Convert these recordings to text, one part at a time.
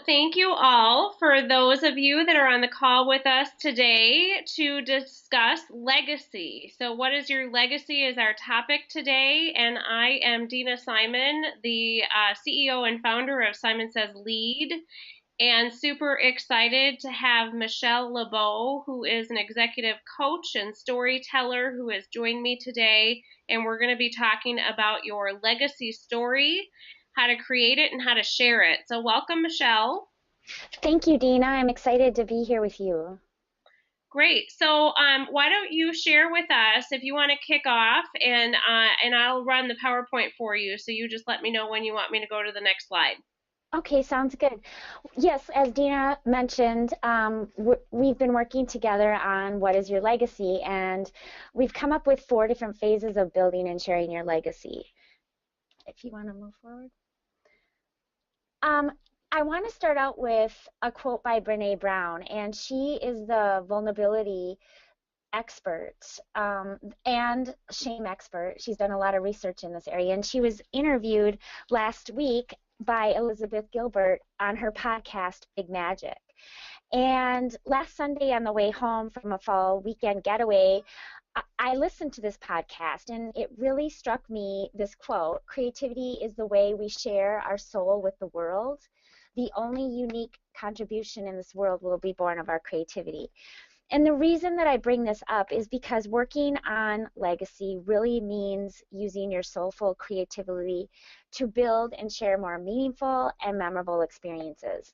thank you all for those of you that are on the call with us today to discuss legacy. So, what is your legacy is our topic today, and I am Dina Simon, the CEO and founder of Simon Says Lead, and super excited to have Michelle LeBow, who is an executive coach and storyteller, who has joined me today, and we're going to be talking about your legacy story, how to create it, and how to share it. So welcome, Michelle. Thank you, Dina. I'm excited to be here with you. Great. So why don't you share with us if you want to kick off, and I'll run the PowerPoint for you. So you just let me know when you want me to go to the next slide. Okay, sounds good. Yes, as Dina mentioned, we've been working together on what is your legacy, and we've come up with 4 different phases of building and sharing your legacy. If you want to move forward. Um, I want to start out with a quote by Brene Brown, and she is the vulnerability expert and shame expert. She's done a lot of research in this area, and she was interviewed last week by Elizabeth Gilbert on her podcast, Big Magic. And last Sunday on the way home from a fall weekend getaway, I listened to this podcast, and it really struck me, this quote: creativity is the way we share our soul with the world. The only unique contribution in this world will be born of our creativity. And the reason that I bring this up is because working on legacy really means using your soulful creativity to build and share more meaningful and memorable experiences.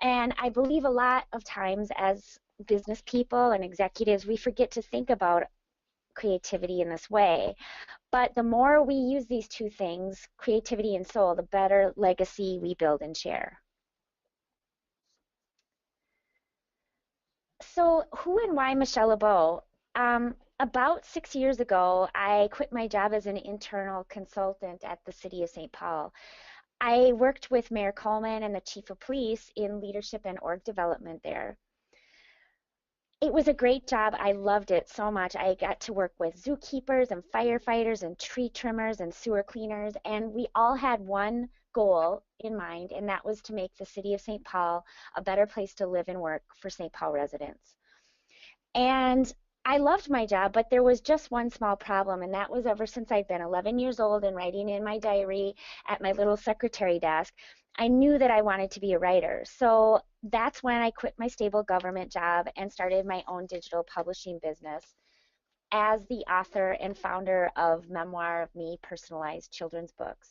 And I believe a lot of times as business people and executives, we forget to think about creativity in this way. But the more we use these two things, creativity and soul, the better legacy we build and share. So who and why Michelle LeBeau? About 6 years ago, I quit my job as an internal consultant at the city of St. Paul. I worked with Mayor Coleman and the chief of police in leadership and org development there. It was a great job. I loved it so much. I got to work with zookeepers and firefighters and tree trimmers and sewer cleaners, and we all had one goal in mind, and that was to make the city of St. Paul a better place to live and work for St. Paul residents. And I loved my job, but there was just one small problem, and that was ever since I'd been 11 years old and writing in my diary at my little secretary desk, I knew that I wanted to be a writer. So that's when I quit my stable government job and started my own digital publishing business as the author and founder of Memoir of Me personalized children's books.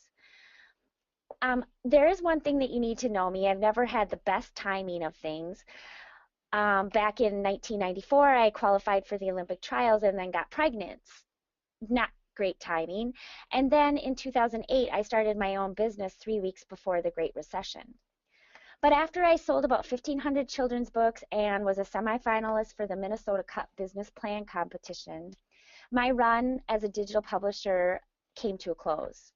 There is one thing that you need to know me. I've never had the best timing of things. Back in 1994, I qualified for the Olympic trials and then got pregnant. Not great timing. And then in 2008, I started my own business 3 weeks before the Great Recession. But after I sold about 1,500 children's books and was a semifinalist for the Minnesota Cup Business Plan competition, my run as a digital publisher came to a close.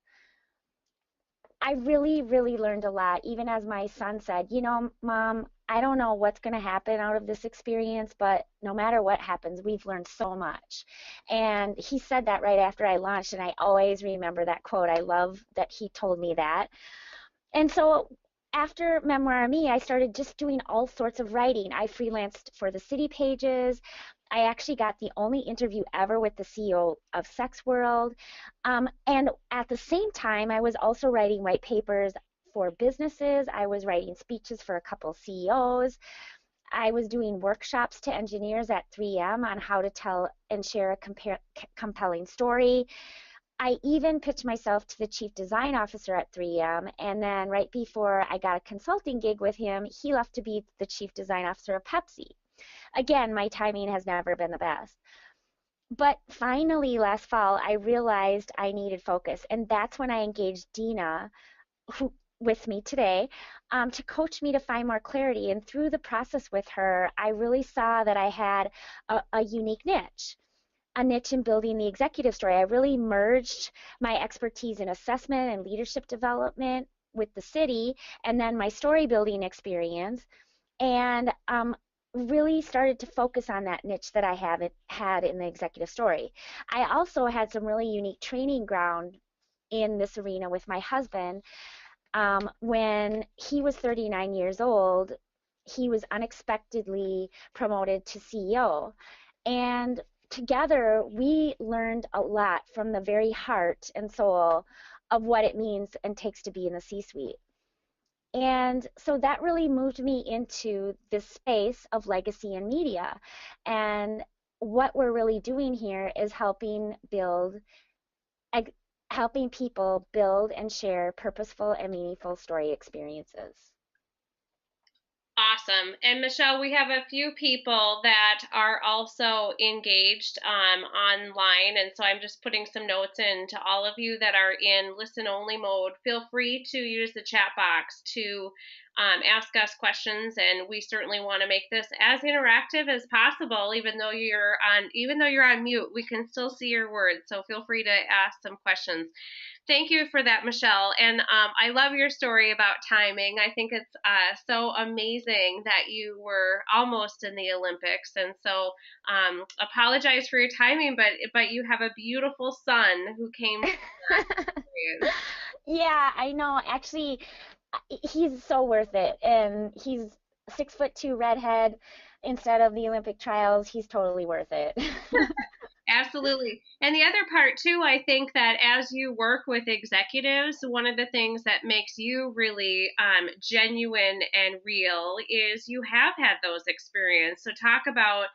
I really, really learned a lot, even as my son said, you know, Mom, I don't know what's going to happen out of this experience, but no matter what happens, we've learned so much. And he said that right after I launched, and I always remember that quote. I love that he told me that. And so after Memoir of Me, I started just doing all sorts of writing. I freelanced for the city pages. I actually got the only interview ever with the CEO of Sex World. And at the same time, I was also writing white papers for businesses. I was writing speeches for a couple CEOs. I was doing workshops to engineers at 3M on how to tell and share a compelling story. I even pitched myself to the chief design officer at 3M, and then right before I got a consulting gig with him, he left to be the chief design officer of Pepsi. Again, my timing has never been the best. But finally, last fall, I realized I needed focus, and that's when I engaged Dina, who with me today, to coach me to find more clarity. And through the process with her, I really saw that I had a unique niche. A niche in building the executive story. I really merged my expertise in assessment and leadership development with the city, and then my story building experience, and really started to focus on that niche that I had in the executive story. I also had some really unique training ground in this arena with my husband. When he was 39 years old, he was unexpectedly promoted to CEO. And together, we learned a lot from the very heart and soul of what it means and takes to be in the C-suite. And so that really moved me into this space of legacy and media. And what we're really doing here is helping people build and share purposeful and meaningful story experiences. Awesome. And Michelle, we have a few people that are also engaged online. And so I'm just putting some notes in to all of you that are in listen only mode. Feel free to use the chat box to ask us questions. And we certainly want to make this as interactive as possible, even though you're on mute, we can still see your words. So feel free to ask some questions. Thank you for that, Michelle. And I love your story about timing. I think it's so amazing that you were almost in the Olympics. And so apologize for your timing, but you have a beautiful son who came from that experience. Yeah, I know. Actually, he's so worth it. And he's 6'2" redhead instead of the Olympic trials. He's totally worth it. Absolutely. And the other part, too, I think that as you work with executives, one of the things that makes you really genuine and real is you have had those experiences. So, talk about,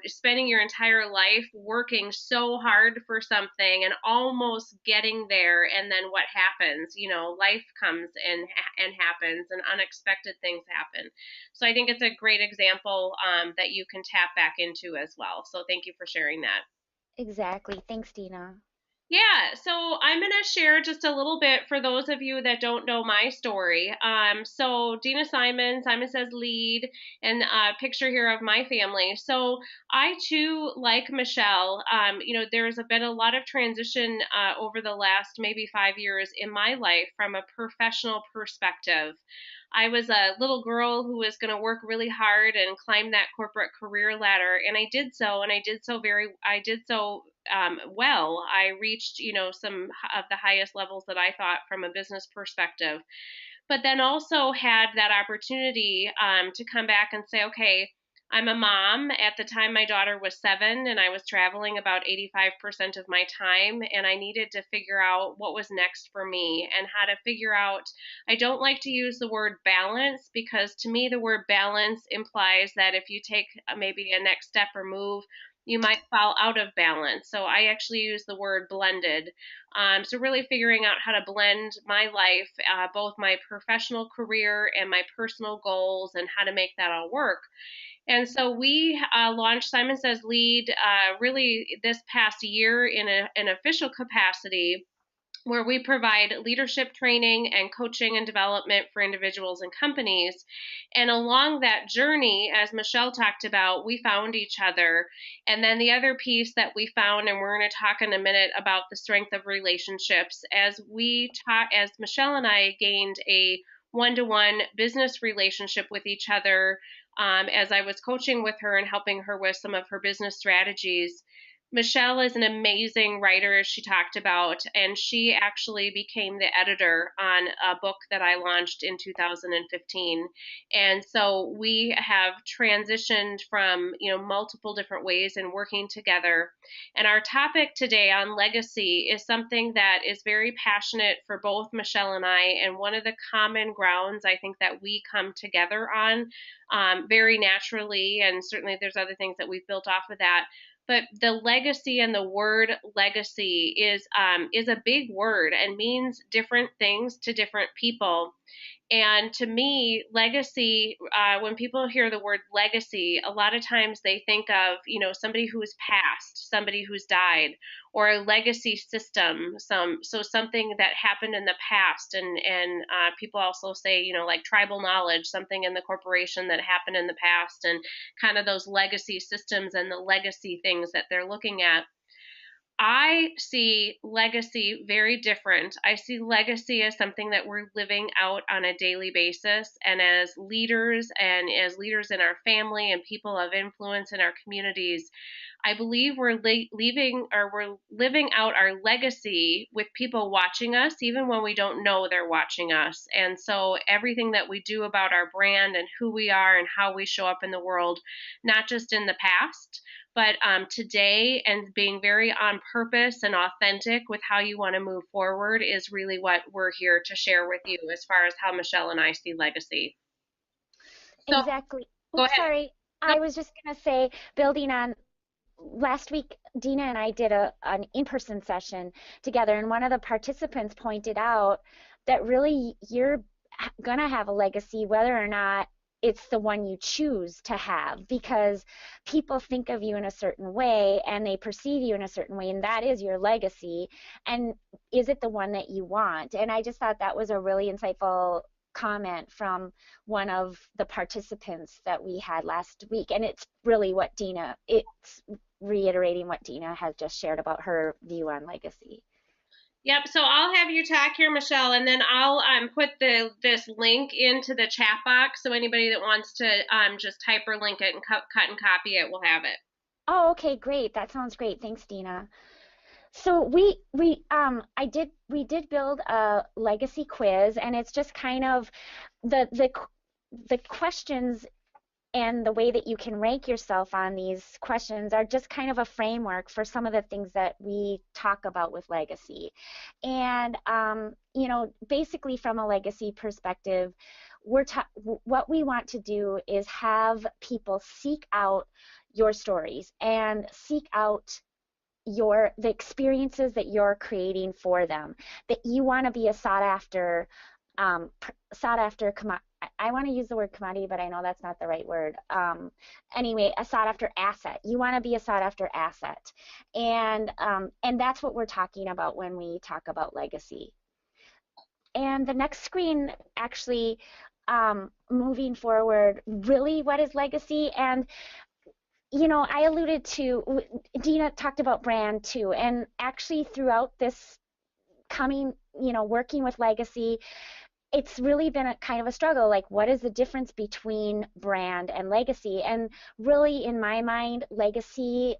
spending your entire life working so hard for something and almost getting there. And then what happens? Life comes and happens, and unexpected things happen. So, I think it's a great example that you can tap back into as well. So, thank you for sharing that. Exactly. Thanks, Dina. Yeah, so I'm going to share just a little bit for those of you that don't know my story. So Dina Simon, Simon Says Lead, and a picture here of my family. So I too, like Michelle, there's been a lot of transition over the last maybe 5 years in my life from a professional perspective. I was a little girl who was going to work really hard and climb that corporate career ladder, and I did so, and I did so well. I reached, some of the highest levels that I thought from a business perspective, but then also had that opportunity to come back and say, okay, I'm a mom. At the time, my daughter was 7, and I was traveling about 85% of my time, and I needed to figure out what was next for me and how to figure out. I don't like to use the word balance because to me, the word balance implies that if you take maybe a next step or move, you might fall out of balance. So I actually use the word blended. So really figuring out how to blend my life, both my professional career and my personal goals, and how to make that all work. And so we launched Simon Says Lead really this past year in an official capacity, where we provide leadership training and coaching and development for individuals and companies. And along that journey, as Michelle talked about, we found each other. And then the other piece that we found, and we're going to talk in a minute about the strength of relationships, as Michelle and I gained a one-to-one business relationship with each other, as I was coaching with her and helping her with some of her business strategies. Michelle is an amazing writer, as she talked about, and she actually became the editor on a book that I launched in 2015. And so we have transitioned from, multiple different ways in working together. And our topic today on legacy is something that is very passionate for both Michelle and I, and one of the common grounds I think that we come together on very naturally, and certainly there's other things that we've built off of that, but the legacy and the word legacy is a big word and means different things to different people. And to me, legacy, when people hear the word legacy, a lot of times they think of, somebody who's passed, somebody who's died, or a legacy system, so something that happened in the past. And people also say, like tribal knowledge, something in the corporation that happened in the past, and kind of those legacy systems and the legacy things that they're looking at. I see legacy very different. I see legacy as something that we're living out on a daily basis. And as leaders in our family and people of influence in our communities, I believe we're living out our legacy with people watching us, even when we don't know they're watching us. And so everything that we do about our brand and who we are and how we show up in the world, not just in the past, but today, and being very on purpose and authentic with how you want to move forward is really what we're here to share with you as far as how Michelle and I see legacy. So Exactly. go Oops, ahead. sorry. No, I was just going to say, building on last week, Dina and I did an in-person session together, and one of the participants pointed out that really you're gonna have a legacy whether or not it's the one you choose to have, because people think of you in a certain way and they perceive you in a certain way, and that is your legacy. And is it the one that you want? And I just thought that was a really insightful comment from one of the participants that we had last week. And it's really what it's reiterating what Dina has just shared about her view on legacy. yep. So I'll have you talk here, Michelle, and then I'll put this link into the chat box so anybody that wants to just hyperlink it and cut and copy it will have it. Oh, okay, great. That sounds great. Thanks, Dina. So we did build a legacy quiz, and it's just kind of the questions and the way that you can rank yourself on these questions are just kind of a framework for some of the things that we talk about with legacy. And basically from a legacy perspective, what we want to do is have people seek out your stories and seek out the experiences that you're creating for them, that you want to be a sought after I want to use the word commodity, but I know that's not the right word. Anyway, a sought after asset. You want to be a sought after asset, and that's what we're talking about when we talk about legacy. And the next screen actually, moving forward, really, what is legacy? And I alluded to, Dina talked about brand too, and actually throughout this coming, working with legacy, it's really been a kind of a struggle. Like, what is the difference between brand and legacy? And really, in my mind, legacy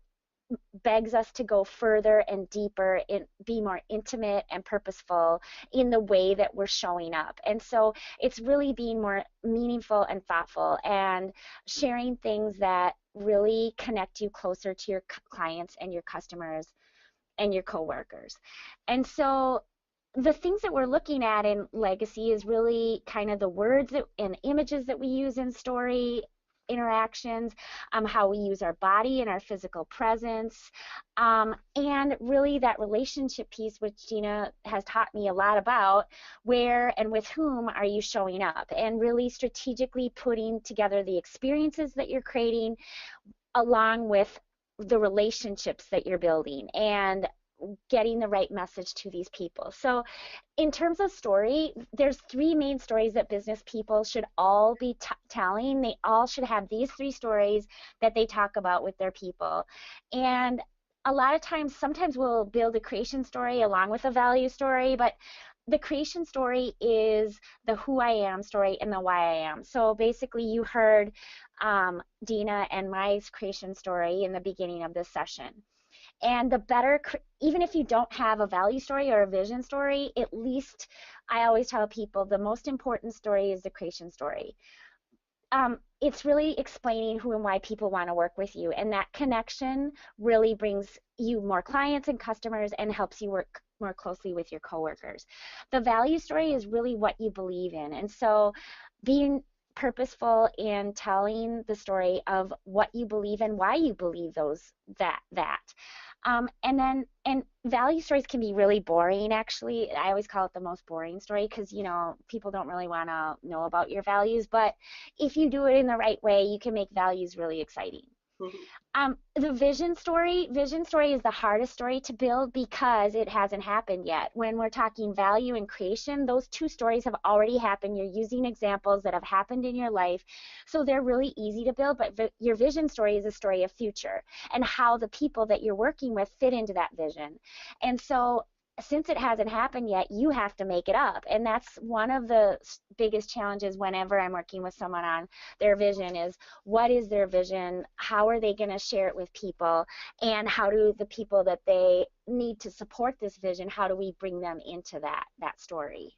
begs us to go further and deeper and be more intimate and purposeful in the way that we're showing up. And so it's really being more meaningful and thoughtful and sharing things that really connect you closer to your clients and your customers and your coworkers. And so the things that we're looking at in legacy is really kind of the words and images that we use in story interactions, how we use our body and our physical presence, and really that relationship piece, which Gina has taught me a lot about. Where and with whom are you showing up, and really strategically putting together the experiences that you're creating along with the relationships that you're building and getting the right message to these people. So in terms of story, there's three main stories that business people should all be telling. They all should have these three stories that they talk about with their people. And a lot of times, sometimes we'll build a creation story along with a value story, but the creation story is the who I am story and the why I am. So basically, you heard Dina and my creation story in the beginning of this session. And the better, even if you don't have a value story or a vision story, at least I always tell people the most important story is the creation story. It's really explaining who and why people want to work with you, and that connection really brings you more clients and customers and helps you work more closely with your coworkers. The value story is really what you believe in, and so being purposeful in telling the story of what you believe and why you believe that. And value stories can be really boring, actually. I always call it the most boring story because, people don't really want to know about your values. But if you do it in the right way, you can make values really exciting. The vision story is the hardest story to build because it hasn't happened yet. When we're talking value and creation, those two stories have already happened. You're using examples that have happened in your life. So they're really easy to build, but your vision story is a story of future and how the people that you're working with fit into that vision. And so since it hasn't happened yet, you have to make it up. And that's one of the biggest challenges whenever I'm working with someone on their vision is what is their vision? How are they going to share it with people? And how do the people that they need to support this vision, how do we bring them into that story?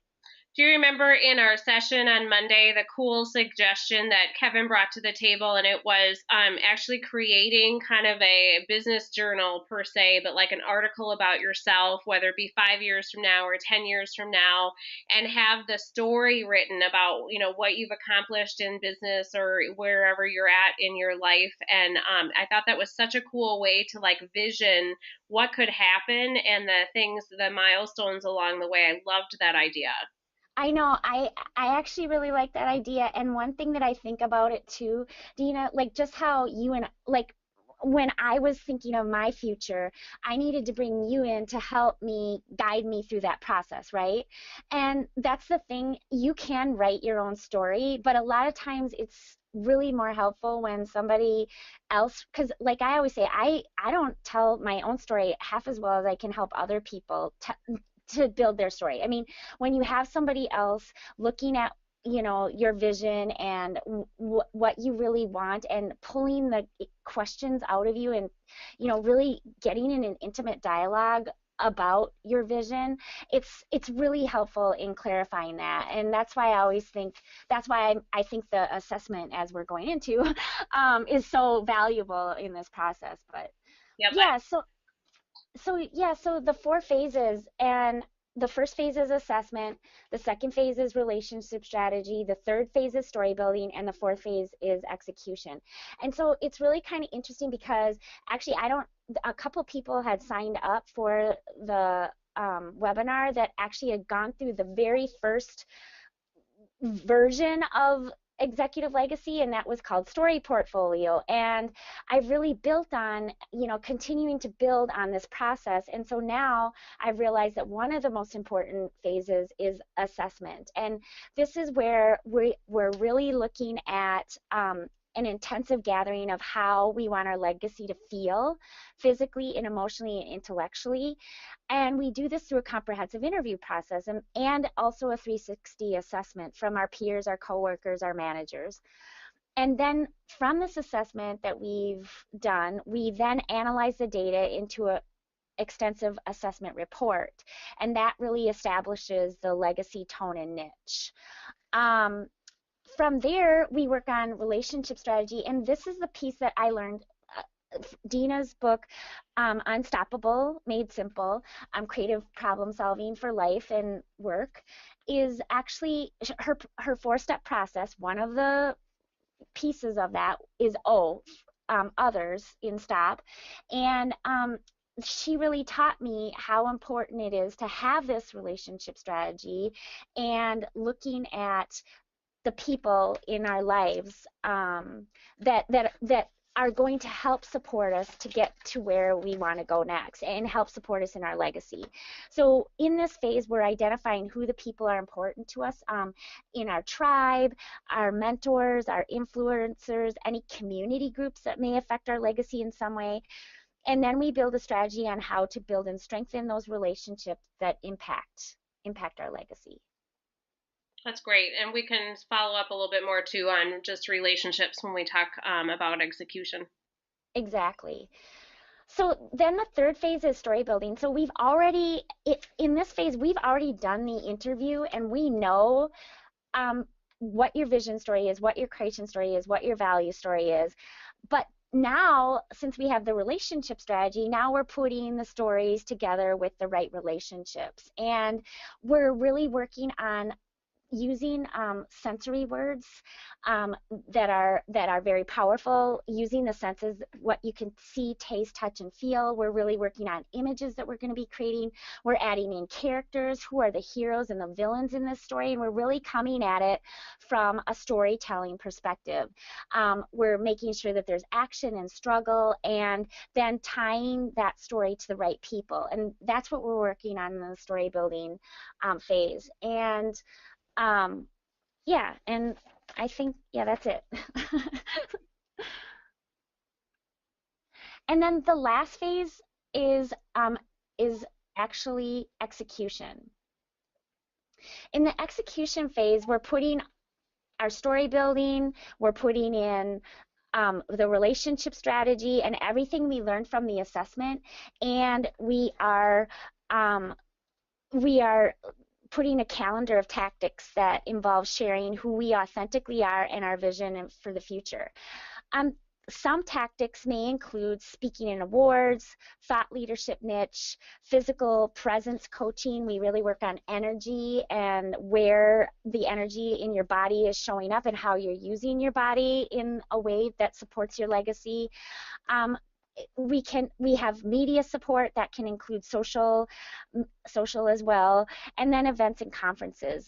Do you remember in our session on Monday the cool suggestion that Kevin brought to the table? And it was actually creating kind of a business journal per se, but like an article about yourself, whether it be 5 years from now or 10 years from now, and have the story written about, you know, what you've accomplished in business or wherever you're at in your life. And I thought that was such a cool way to like vision what could happen and the things, the milestones along the way. I loved that idea. I know. I actually really like that idea. And one thing that I think about it too, Dina, like just how you and like when I was thinking of my future, I needed to bring you in to help me guide me through that process, right? And that's the thing, you can write your own story, but a lot of times it's really more helpful when somebody else, because like I always say, I don't tell my own story half as well as I can help other people to build their story. I mean, when you have somebody else looking at your vision and what you really want and pulling the questions out of you and really getting in an intimate dialogue about your vision, it's really helpful in clarifying that. And that's why I always think that's why I think the assessment as we're going into is so valuable in this process. But Yep. yeah, so the four phases, and the first phase is assessment, the second phase is relationship strategy, the third phase is story building, and the fourth phase is execution. And so it's really kind of interesting because actually a couple people had signed up for the webinar that actually had gone through the very first version of executive legacy, and that was called story portfolio. And I've really built on continuing to build on this process. And so now I've realized that one of the most important phases is assessment, and this is where we're really looking at an intensive gathering of how we want our legacy to feel physically and emotionally and intellectually. And we do this through a comprehensive interview process and also a 360 assessment from our peers, our coworkers, our managers. And then from this assessment that we've done, we then analyze the data into a extensive assessment report. And that really establishes the legacy tone and niche. From there, we work on relationship strategy. And this is the piece that I learned. Dina's book, Unstoppable, Made Simple, Creative Problem Solving for Life and Work, is actually her four-step process. One of the pieces of that is others in STOP. And she really taught me how important it is to have this relationship strategy and looking at the people in our lives that are going to help support us to get to where we want to go next and help support us in our legacy. So in this phase, we're identifying who the people are important to us in our tribe, our mentors, our influencers, any community groups that may affect our legacy in some way. And then we build a strategy on how to build and strengthen those relationships that impact our legacy. That's great. And we can follow up a little bit more too on just relationships when we talk about execution. Exactly. So then the third phase is story building. So in this phase, we've already done the interview and we know what your vision story is, what your creation story is, what your value story is. But now, since we have the relationship strategy, now we're putting the stories together with the right relationships. And we're really working on using sensory words um, that are very powerful, using the senses, what you can see, taste, touch, and feel. We're really working on images that we're going to be creating. We're adding in characters, who are the heroes and the villains in this story, and we're really coming at it from a storytelling perspective. We're making sure that there's action and struggle, and then tying that story to the right people. And that's what we're working on in the story building phase. And um, yeah, and I think, yeah, that's it. And then the last phase is actually execution. In the execution phase, we're putting our story building, we're putting in the relationship strategy and everything we learned from the assessment, and um, we are putting a calendar of tactics that involves sharing who we authentically are and our vision for the future. Um, some tactics may include speaking in awards, thought leadership niche, physical presence coaching. We really work on energy and where the energy in your body is showing up and how you're using your body in a way that supports your legacy. Um, we have media support that can include social as well, and then events and conferences.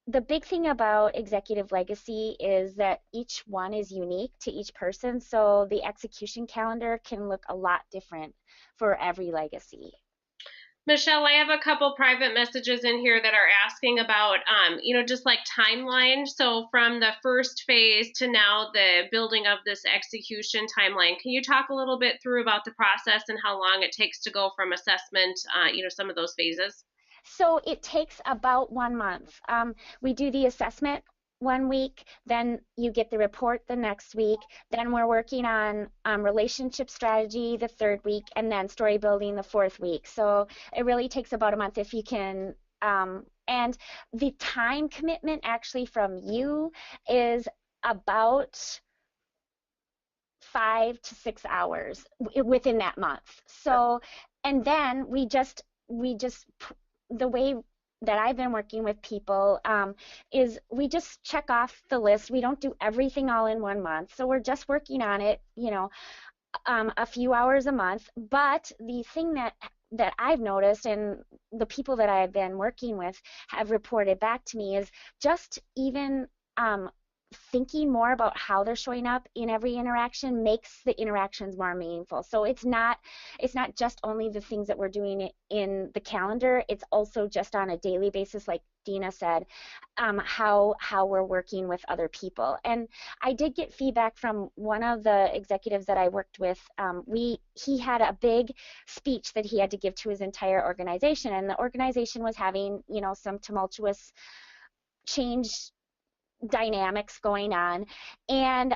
The big thing about executive legacy is that each one is unique to each person, so the execution calendar can look a lot different for every legacy. Michelle, I have a couple private messages in here that are asking about, just like timeline. So from the first phase to now the building of this execution timeline, can you talk a little bit through about the process and how long it takes to go from assessment, some of those phases? So it takes about 1 month. We do the assessment 1 week, then you get the report the next week. Then we're working on relationship strategy the third week, and then story building the fourth week. So it really takes about a month if you can. And the time commitment actually from you is about 5 to 6 hours within that month. So, and then we just, the way that I've been working with people is we just check off the list. We don't do everything all in 1 month. So we're just working on it, a few hours a month. But the thing that I've noticed and the people that I've been working with have reported back to me is just even thinking more about how they're showing up in every interaction makes the interactions more meaningful. So it's not just only the things that we're doing in the calendar, it's also just on a daily basis, like Dina said, how we're working with other people. And I did get feedback from one of the executives that I worked with. He had a big speech that he had to give to his entire organization, and the organization was having some tumultuous change dynamics going on. And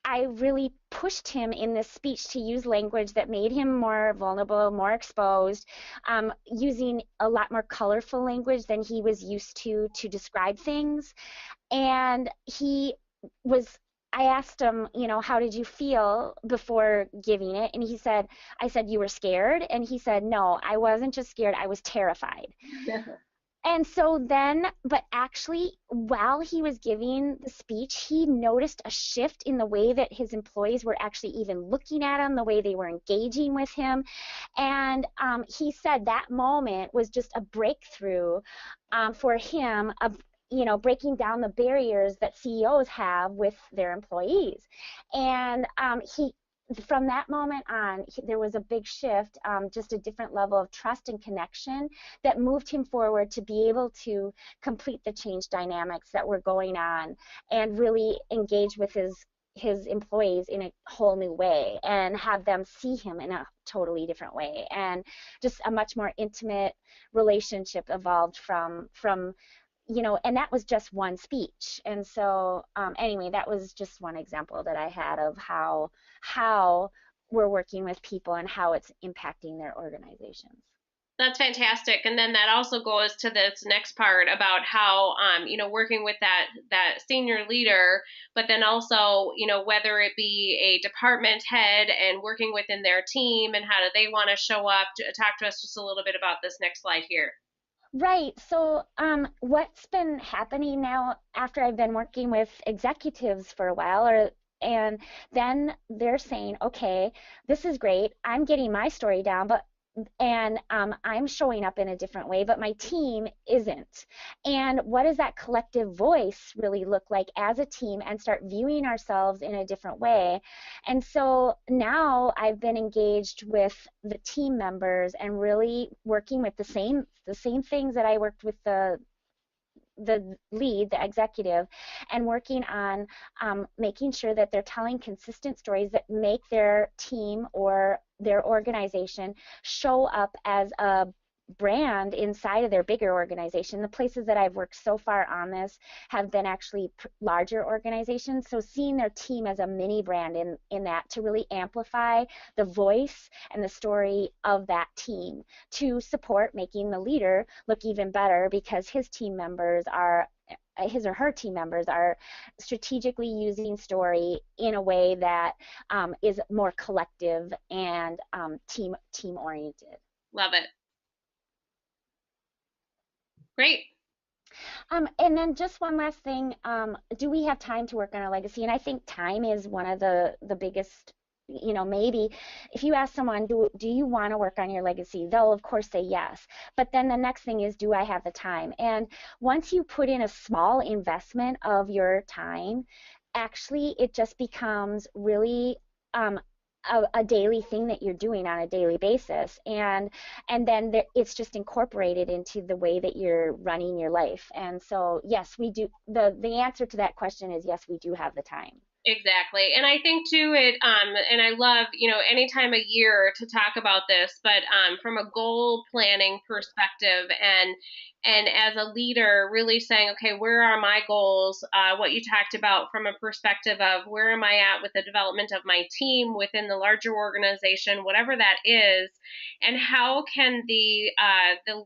I really pushed him in this speech to use language that made him more vulnerable, more exposed, using a lot more colorful language than he was used to describe things. And I asked him, how did you feel before giving it? And I said, you were scared? And he said, no, I wasn't just scared, I was terrified. And so then, but actually, while he was giving the speech, he noticed a shift in the way that his employees were actually even looking at him, the way they were engaging with him. And he said that moment was just a breakthrough for him of breaking down the barriers that CEOs have with their employees. And from that moment on, there was a big shift, just a different level of trust and connection that moved him forward to be able to complete the change dynamics that were going on and really engage with his employees in a whole new way and have them see him in a totally different way. And just a much more intimate relationship evolved from and that was just one speech. And so anyway, that was just one example that I had of how we're working with people and how it's impacting their organizations. That's fantastic. And then that also goes to this next part about how, working with that senior leader, but then also, whether it be a department head and working within their team and how do they want to show up. Talk to us just a little bit about this next slide here. Right. So, what's been happening now after I've been working with executives for a while, and then they're saying, okay, this is great. I'm getting my story down, but and I'm showing up in a different way, but my team isn't. And what does that collective voice really look like as a team and start viewing ourselves in a different way? And so now I've been engaged with the team members and really working with the same things that I worked with the lead, the executive, and working on making sure that they're telling consistent stories that make their team or their organization show up as a brand inside of their bigger organization. The places that I've worked so far on this have been actually larger organizations. So seeing their team as a mini brand in that to really amplify the voice and the story of that team to support making the leader look even better because his or her team members are strategically using story in a way that is more collective and team oriented. Love it. Great. And then just one last thing, do we have time to work on our legacy? And I think time is one of the biggest, maybe if you ask someone, do you want to work on your legacy? They'll of course say yes. But then the next thing is, do I have the time? And once you put in a small investment of your time, actually it just becomes really a daily thing that you're doing on a daily basis, and then it's just incorporated into the way that you're running your life. And so yes, we do. The answer to that question is yes, we do have the time. Exactly. And I think too and I love, any time of year to talk about this, but from a goal planning perspective and as a leader really saying, okay, where are my goals? What you talked about from a perspective of where am I at with the development of my team within the larger organization, whatever that is, and how can the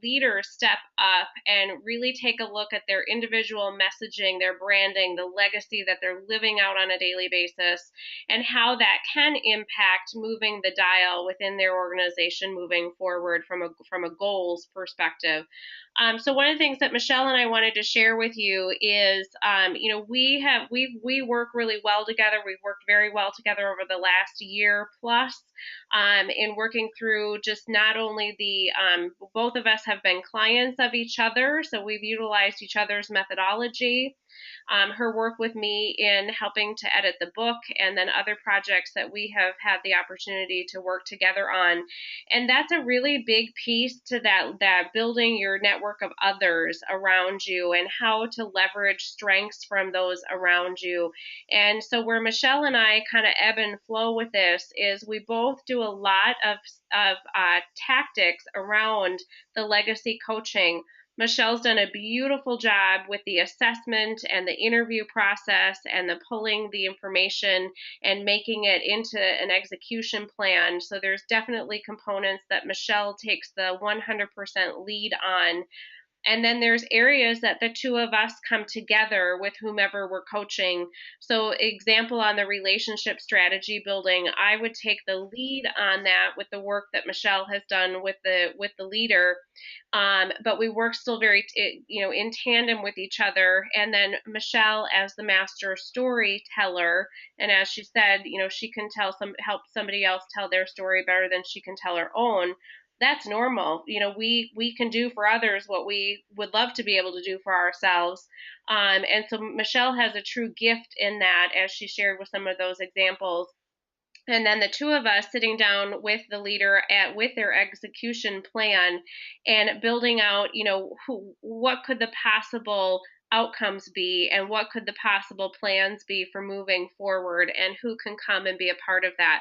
leader step up and really take a look at their individual messaging, their branding, the legacy that they're living out on a daily basis, and how that can impact moving the dial within their organization moving forward from a goals perspective. So one of the things that Michelle and I wanted to share with you is, we work really well together. We've worked very well together over the last year plus, in working through just not only both of us have been clients of each other, so we've utilized each other's methodology, her work with me in helping to edit the book, and then other projects that we have had the opportunity to work together on. And that's a really big piece to that building your network of others around you and how to leverage strengths from those around you. And so where Michelle and I kind of ebb and flow with this is we both do a lot of tactics around the legacy coaching. Michelle's done a beautiful job with the assessment and the interview process and the pulling the information and making it into an execution plan. So there's definitely components that Michelle takes the 100% lead on, and then there's areas that the two of us come together with whomever we're coaching. So example on the relationship strategy building, I would take the lead on that with the work that Michelle has done with the leader. But we work still very in tandem with each other. And then Michelle as the master storyteller, and as she said, she can help somebody else tell their story better than she can tell her own. That's normal. We can do for others what we would love to be able to do for ourselves. And so Michelle has a true gift in that, as she shared with some of those examples. And then the two of us sitting down with the leader with their execution plan and building out, what could the possible outcomes be and what could the possible plans be for moving forward and who can come and be a part of that.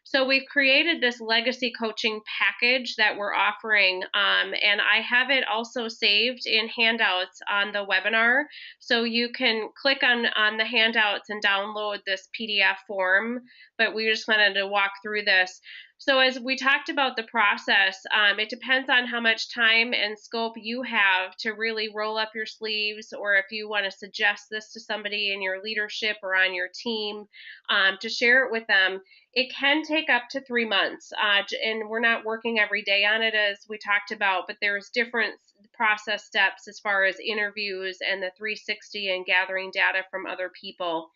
So we've created this legacy coaching package that we're offering, and I have it also saved in handouts on the webinar. So you can click on the handouts and download this PDF form, but we just wanted to walk through this. So as we talked about the process, it depends on how much time and scope you have to really roll up your sleeves, or if you want to suggest this to somebody in your leadership or on your team, to share it with them. It can take up to 3 months, and we're not working every day on it as we talked about, but there's different process steps as far as interviews and the 360 and gathering data from other people.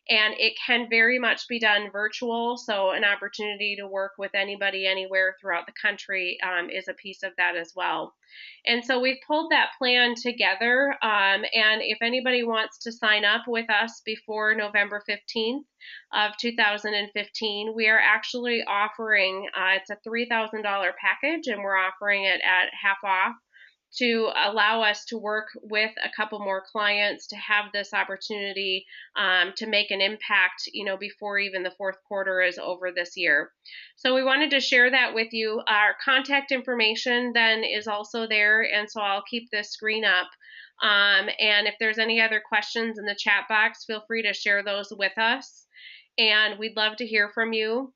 And it can very much be done virtual, so an opportunity to work with anybody anywhere throughout the country is a piece of that as well. And so we've pulled that plan together, and if anybody wants to sign up with us before November 15th of 2015, we are actually offering, it's a $3,000 package, and we're offering it at half off to allow us to work with a couple more clients to have this opportunity to make an impact, before even the fourth quarter is over this year. So we wanted to share that with you. Our contact information then is also there, and so I'll keep this screen up. And if there's any other questions in the chat box, feel free to share those with us. And we'd love to hear from you.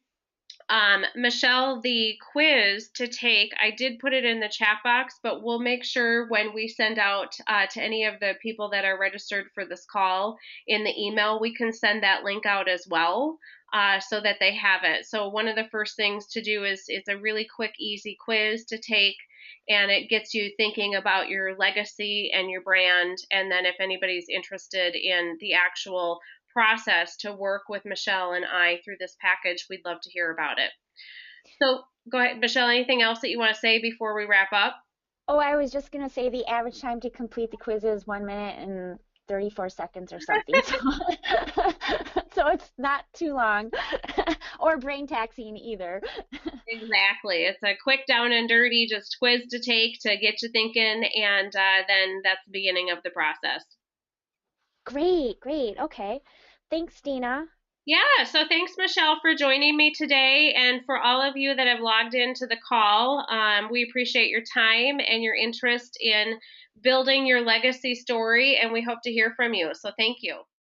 Michelle, the quiz to take, I did put it in the chat box, but we'll make sure when we send out to any of the people that are registered for this call in the email, we can send that link out as well, so that they have it. So one of the first things to do is it's a really quick, easy quiz to take, and it gets you thinking about your legacy and your brand. And then if anybody's interested in the actual process to work with Michelle and I through this package, we'd love to hear about it. So go ahead, Michelle, anything else that you want to say before we wrap up? Oh, I was just gonna say the average time to complete the quiz is 1 minute and 34 seconds or something. So, so it's not too long or brain taxing either. Exactly. It's a quick down and dirty just quiz to take to get you thinking, and then that's the beginning of the process. Great, great. Okay. Thanks, Dina. Yeah, so thanks, Michelle, for joining me today. And for all of you that have logged into the call, we appreciate your time and your interest in building your legacy story, and we hope to hear from you. So thank you.